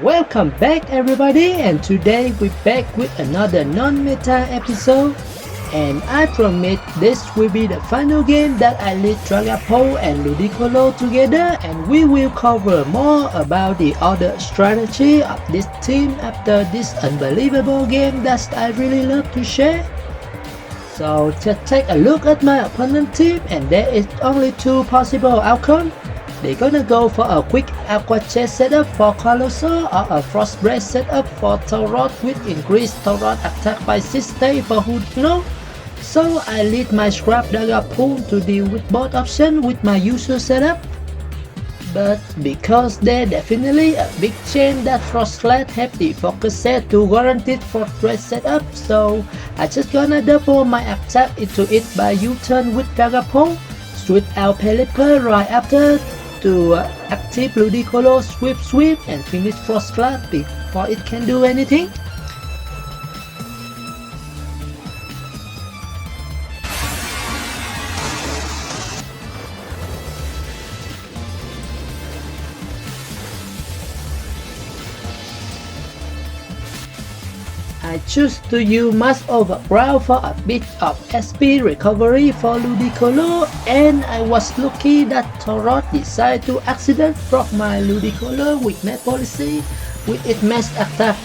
Welcome back everybody, and today we're back with another non-meta episode, and I promise this will be the final game that I lead Dragapult and Ludicolo together, and we will cover more about the other strategy of this team after this unbelievable game that I really love to share. So just take a look at my opponent team, and there is only two possible outcomes. They're gonna go for a quick Aqua Chest setup for Colossal or a Frost Breath setup for Tauros with increased Tauros attack by 60 for who knows. So I lead my Scrap Dragapult to deal with both options with my usual setup. But because there's definitely a big chance that Frostlet have the focus set to guaranteed Frost Breath setup, so I just gonna double my attack into it by U-turn with Dragapult, switch out Pelipper right after to active Ludicolo sweep and finish Frostlet before it can do anything. I choose to use Mass Overground for a bit of SP recovery for Ludicolo, and I was lucky that Tauros decided to accident proc my Ludicolo with Mad Policy with its mass attack.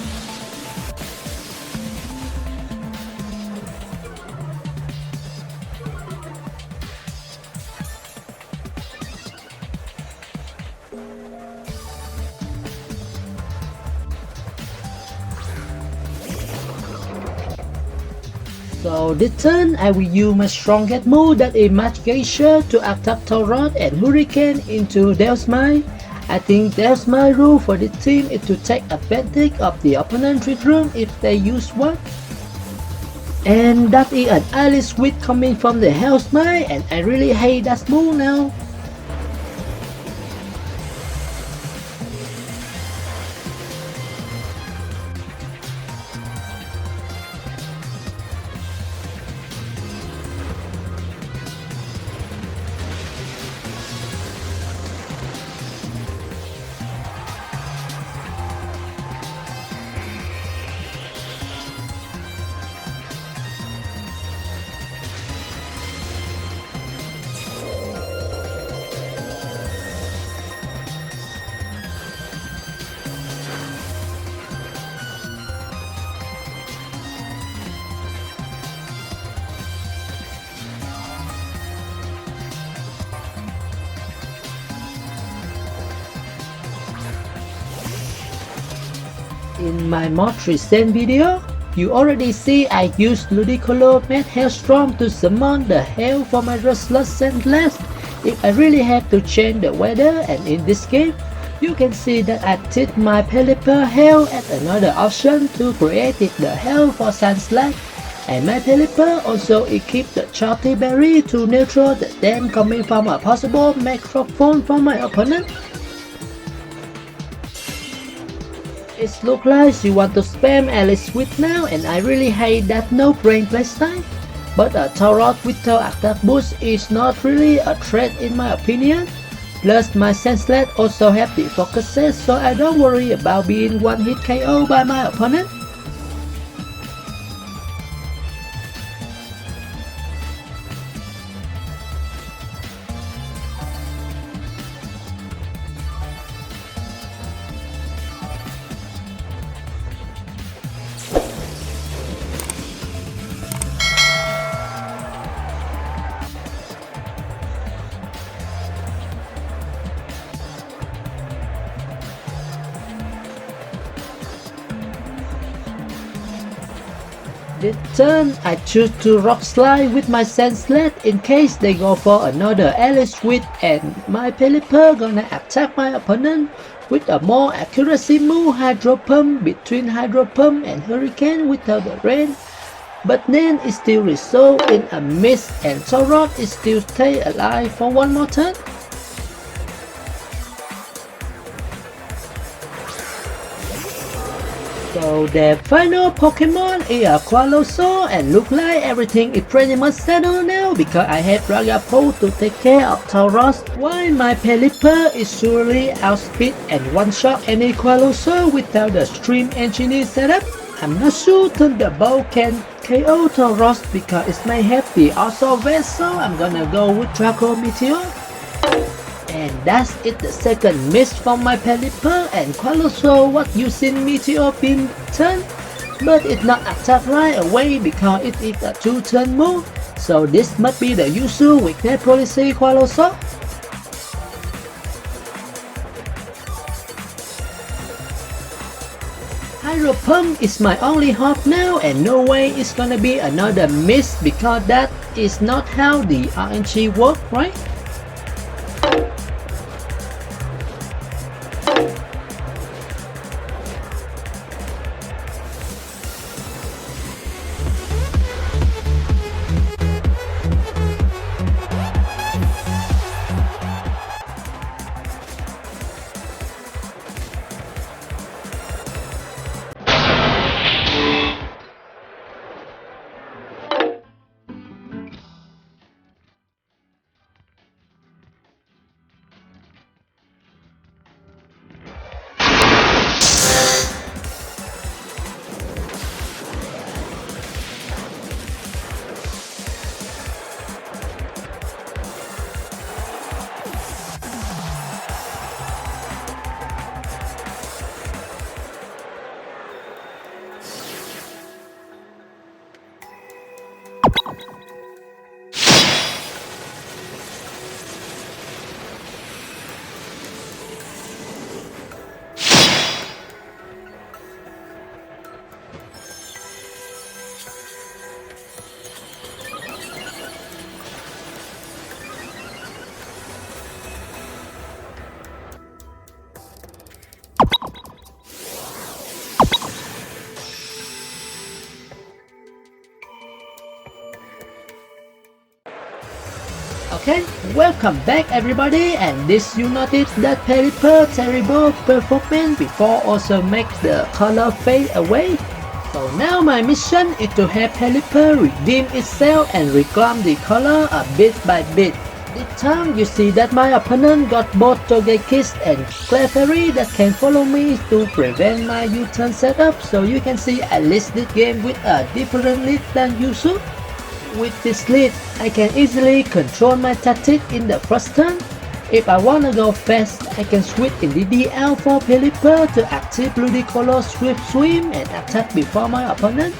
So this turn I will use my strongest move, that is Match Geisha, to attack Tauros and Hurricane into Death's Mind. I think Death's Mind rule for this team is to take advantage of the opponent's Trick Room if they use one. And that is an Alice Switch coming from the Hell's Mind, and I really hate that move now. In my most recent video, you already see I used Ludicolo Mad Hailstorm to summon the hail for my Restless Senseless if I really have to change the weather, and in this game, you can see that I did my Pelipper hail as another option to create the hail for Sunslash, and my Pelipper also equipped the Chalky Berry to neutral the damage coming from a possible microphone from my opponent. It looks like you want to spam Alice Switch now, and I really hate that no brain playstyle. But a Tauros without attack boost is not really a threat in my opinion. Plus my Senseless also have the focus set, so I don't worry about being one hit KO by my opponent. This turn, I choose to Rock Slide with my Senseless in case they go for another Alice Switch, and my Pelipper gonna attack my opponent with a more accuracy move, Hydro Pump, between Hydro Pump and Hurricane without the rain. But then it still results in a miss, and Tauros is still stay alive for one more turn. So the final Pokemon is a Colossal, and look like everything is pretty much settled now because I have Dragapult to take care of Tauros, while my Pelipper is surely outspeed and one-shot any Colossal without the Stream Engineer setup. I'm not sure Thunderbolt can KO Tauros because it may have the also vest, so I'm gonna go with Draco Meteor. And that's it, the second miss from my Pelipper, and Colossal was using Meteor Beam turn, but it not attack right away because it is a 2-turn move, so this must be the usual weakness policy Colossal. Hydro Pump is my only hope now, and no way it's gonna be another miss because that is not how the RNG works, right? Okay, welcome back everybody, and this you notice that Pelipper terrible performance before also make the color fade away. So now my mission is to have Pelipper redeem itself and reclaim the color a bit by bit. This time you see that my opponent got both Togekiss and Clefairy that can follow me to prevent my U-turn setup, so you can see at least this game with a different lead than usual. With this lead, I can easily control my tactic in the first turn. If I wanna go fast, I can switch in DDL for Pelipper to active Ludicolo Swift Swim and attack before my opponent.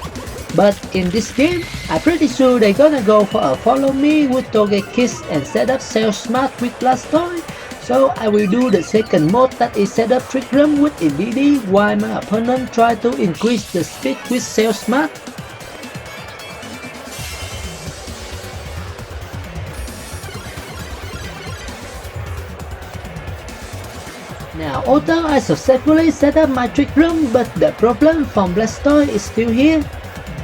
But in this game, I'm pretty sure they're gonna go for a follow me with Togekiss and set up Sail Smart with Blastoise. So I will do the second mode that is set up Trick Room with Indeedee while my opponent try to increase the speed with Sail Smart. Now, although I successfully set up my Trick Room, but the problem from Blastoise is still here.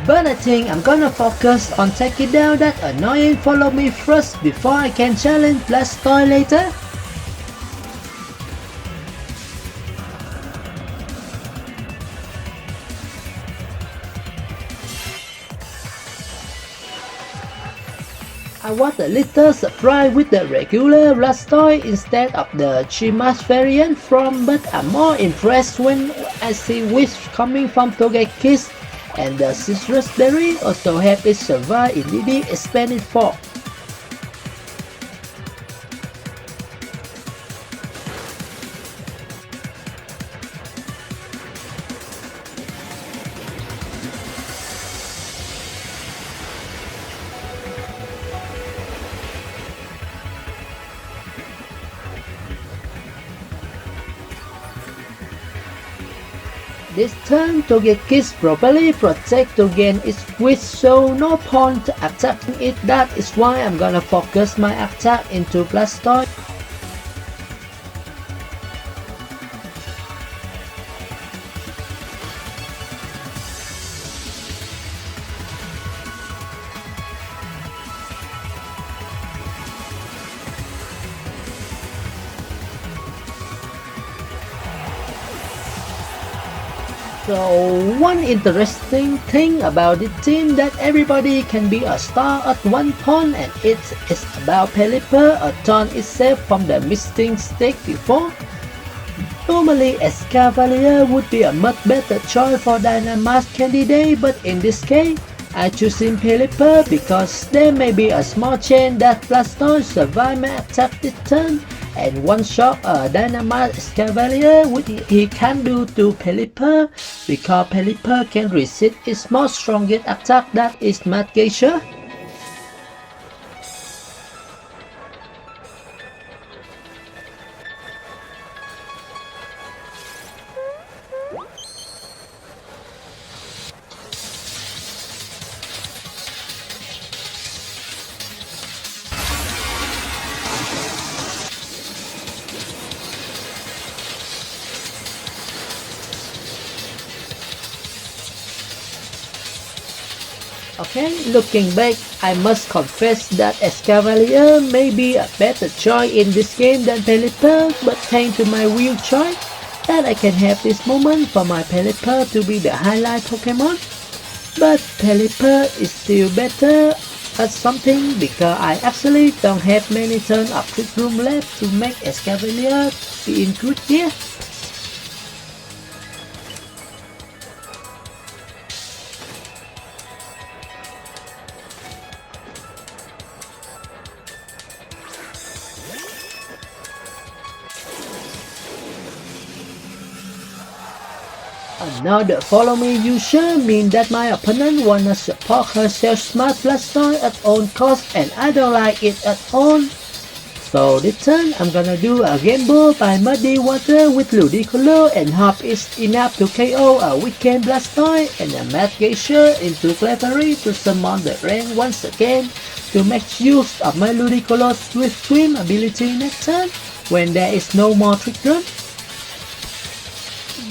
But I think I'm gonna focus on taking down that annoying follow me first before I can challenge Blastoise later. I was a little surprised with the regular Blastoise instead of the Chimas variant but I'm more impressed when I see Wish coming from Togekiss, and the Citrus Berry also have it survive in DD expanded form. This turn Togekiss properly protect to gain its wish, so no point attacking it. That is why I'm gonna focus my attack into Blastoise. So one interesting thing about this team that everybody can be a star at one point, and it's about Pelipper, a turn itself from the missing stick before. Normally Escavalier would be a much better choice for Dynamax candidate, but in this case, I choosing Pelipper because there may be a small chance that Blastoise survive my attack this turn, and one shot a Dynamax Escavalier which he can do to Pelipper because Pelipper can resist its most strongest attack, that is Mad Glacier. Okay, looking back, I must confess that Escavalier may be a better choice in this game than Pelipper, but thanks to my real choice, that I can have this moment for my Pelipper to be the highlight Pokemon. But Pelipper is still better at something because I actually don't have many turns of Trick Room left to make Escavalier be in good gear. Another follow me user means that my opponent wanna support herself smart Blastoise at all cost, and I don't like it at all. So this turn I'm gonna do a gamble by Muddy Water with Ludicolo and hope it's enough to KO a weekend Blastoise and a Mad Glacier into Clefairy to summon the rain once again to make use of my Ludicolo's Swift Swim ability next turn when there is no more Trick Room.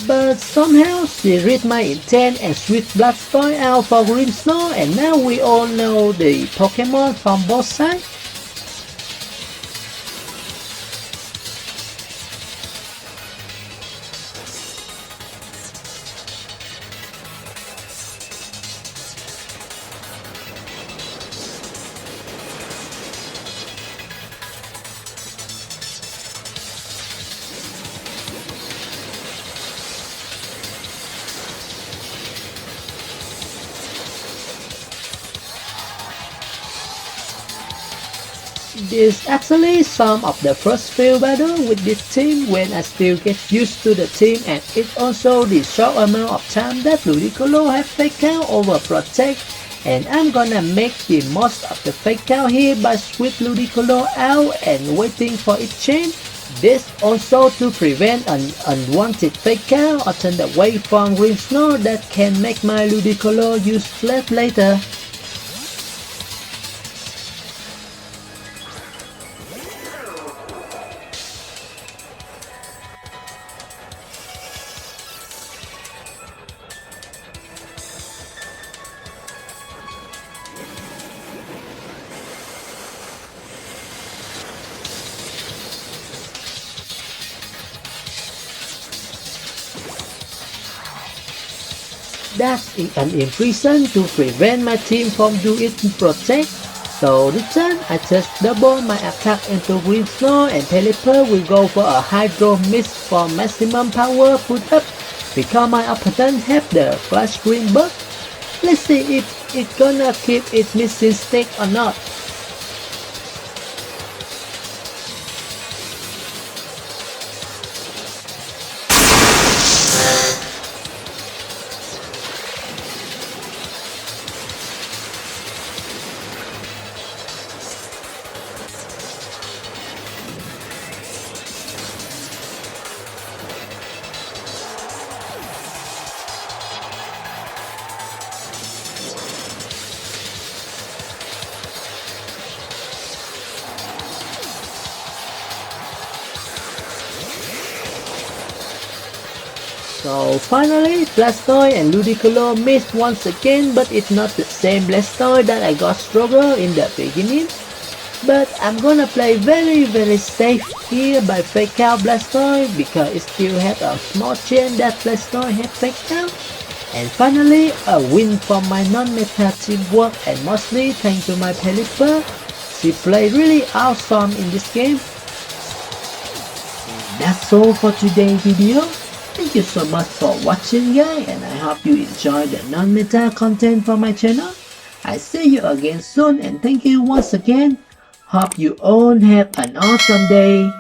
But somehow she read my intent and switched Blastoise out for Grimmsnarl, and now we all know the Pokemon from both sides. This actually some of the first few battles with this team when I still get used to the team, and it's also the short amount of time that Ludicolo have fake out over Protect, and I'm gonna make the most of the fake out here by switch Ludicolo out and waiting for it change. This also to prevent an unwanted fake out or turn away from Grimmsnarl that can make my Ludicolo useless later. That's an imprison to prevent my team from doing Protect. So this turn I just double my attack into Grimmsnarl, and Pelipper will go for a Hydro Mist for maximum power put up because my opponent have the Flash Green buff. Let's see if it's gonna keep its missing stick or not. So finally, Blastoise and Ludicolo missed once again, but it's not the same Blastoise that I got struggle in the beginning. But I'm gonna play very safe here by fake out Blastoise because it still has a small chance that Blastoise has fake out. And finally, a win from my non-meta teamwork and mostly thanks to my Pelipper. She played really awesome in this game. And that's all for today's video. Thank you so much for watching guys, and I hope you enjoy the non-meta content from my channel. I see you again soon and thank you once again. Hope you all have an awesome day.